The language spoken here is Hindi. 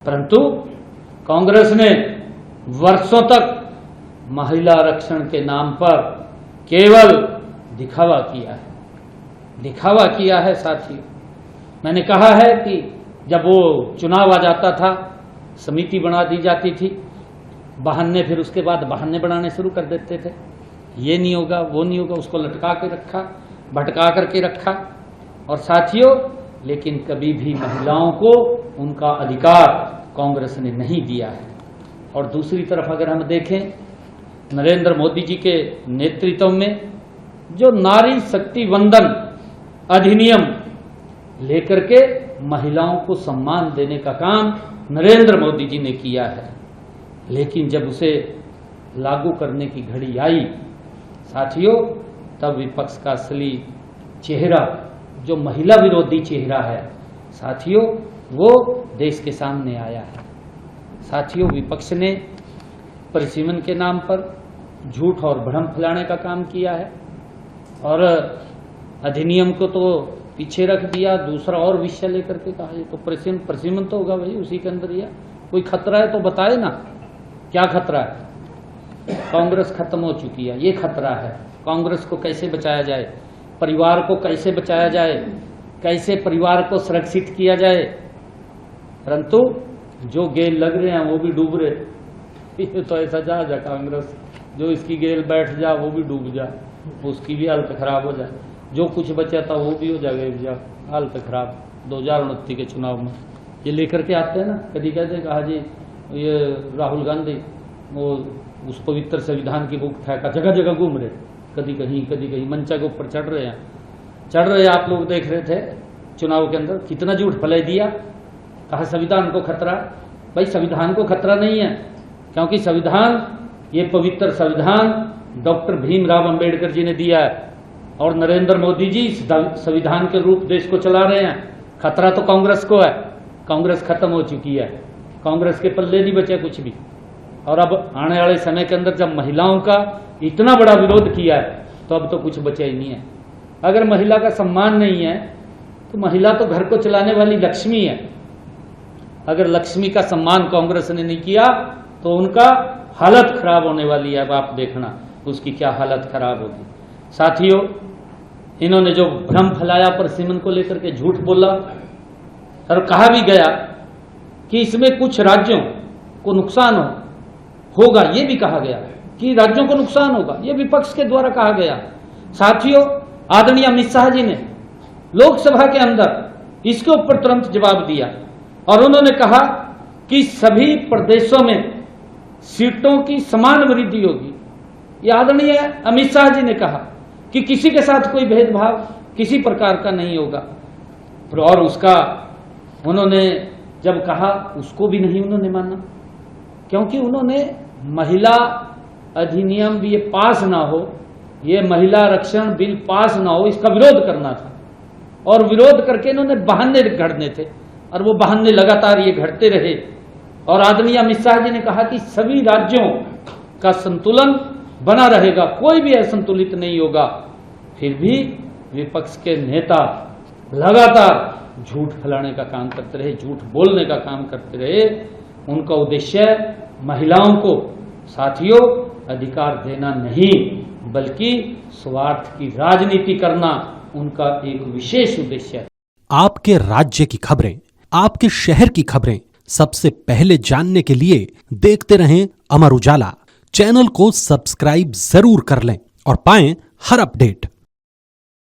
परंतु कांग्रेस ने वर्षों तक महिला आरक्षण के नाम पर केवल दिखावा किया है साथियों। मैंने कहा है कि जब वो चुनाव आ जाता था, समिति बना दी जाती थी, बहाने, फिर उसके बाद बहाने बनाने शुरू कर देते थे, ये नहीं होगा, वो नहीं होगा, उसको लटका के रखा, भटका करके रखा। और साथियों, लेकिन कभी भी महिलाओं को उनका अधिकार कांग्रेस ने नहीं दिया है। और दूसरी तरफ अगर हम देखें, नरेंद्र मोदी जी के नेतृत्व में जो नारी शक्ति वंदन अधिनियम लेकर के महिलाओं को सम्मान देने का काम नरेंद्र मोदी जी ने किया है, लेकिन जब उसे लागू करने की घड़ी आई साथियों, तब विपक्ष का असली चेहरा, जो महिला विरोधी चेहरा है साथियों, वो देश के सामने आया है। साथियों, विपक्ष ने परिसीमन के नाम पर झूठ और भ्रम फैलाने का काम किया है और अधिनियम को तो पीछे रख दिया, दूसरा और विषय लेकर के कहा ये तो परिसीमन तो होगा भाई, उसी के अंदर या कोई खतरा है तो बताए ना, क्या खतरा है? कांग्रेस खत्म हो चुकी है, ये खतरा है। कांग्रेस को कैसे बचाया जाए, परिवार को कैसे बचाया जाए, कैसे परिवार को सुरक्षित किया जाए, परंतु जो गेल लग रहे हैं वो भी डूब रहे। ये तो ऐसा जा कांग्रेस, जो इसकी गेल बैठ जा वो भी डूब जा, उसकी भी हालत खराब हो जाए, जो कुछ बचा था वो भी हो जाएगा हालत खराब। 2029 के चुनाव में ये लेकर के आते हैं ना, कभी कहते हैं कहा जी ये राहुल गांधी वो उस पवित्र संविधान की बुक फेंका, जगह जगह घूम रहे, कभी कहीं मंचा के ऊपर चढ़ रहे हैं। आप लोग देख रहे थे चुनाव के अंदर कितना झूठ फैला दिया, कहा संविधान को खतरा। भाई संविधान को खतरा नहीं है, क्योंकि संविधान, ये पवित्र संविधान डॉक्टर भीमराव अंबेडकर जी ने दिया है और नरेंद्र मोदी जी संविधान के रूप देश को चला रहे हैं। खतरा तो कांग्रेस को है, कांग्रेस खत्म हो चुकी है, कांग्रेस के पल्ले नहीं बचे कुछ भी। और अब आने वाले समय के अंदर जब महिलाओं का इतना बड़ा विरोध किया है तो अब तो कुछ बचा ही नहीं है। अगर महिला का सम्मान नहीं है तो महिला तो घर को चलाने वाली लक्ष्मी है, अगर लक्ष्मी का सम्मान कांग्रेस ने नहीं किया तो उनका हालत खराब होने वाली है। अब आप देखना उसकी क्या हालत खराब होगी। साथियों, इन्होंने जो भ्रम फैलाया परिसीमन को लेकर के, झूठ बोला और कहा भी गया कि इसमें कुछ राज्यों को नुकसान होगा, ये भी कहा गया कि राज्यों को नुकसान होगा, ये विपक्ष के द्वारा कहा गया। साथियों, आदरणीय अमित शाह जी ने लोकसभा के अंदर इसके ऊपर तुरंत जवाब दिया और उन्होंने कहा कि सभी प्रदेशों में सीटों की समान वृद्धि होगी। ये आदरणीय अमित शाह जी ने कहा कि किसी के साथ कोई भेदभाव किसी प्रकार का नहीं होगा। और उसका उन्होंने जब कहा उसको भी नहीं उन्होंने माना, क्योंकि उन्होंने महिला अधिनियम भी ये पास ना हो, ये महिला आरक्षण बिल पास ना हो, इसका विरोध करना था। और विरोध करके इन्होंने बहाने घड़ने थे और वो बहाने लगातार ये घड़ते रहे। और आदरणीय अमित शाह जी ने कहा कि सभी राज्यों का संतुलन बना रहेगा, कोई भी असंतुलित नहीं होगा। फिर भी विपक्ष के नेता लगातार झूठ फैलाने का काम करते रहे, झूठ बोलने का काम करते रहे। उनका उद्देश्य महिलाओं को साथियों अधिकार देना नहीं, बल्कि स्वार्थ की राजनीति करना उनका एक विशेष उद्देश्य है। आपके राज्य की खबरें, आपके शहर की खबरें सबसे पहले जानने के लिए देखते रहें अमर उजाला। चैनल को सब्सक्राइब जरूर कर लें और पाएं हर अपडेट।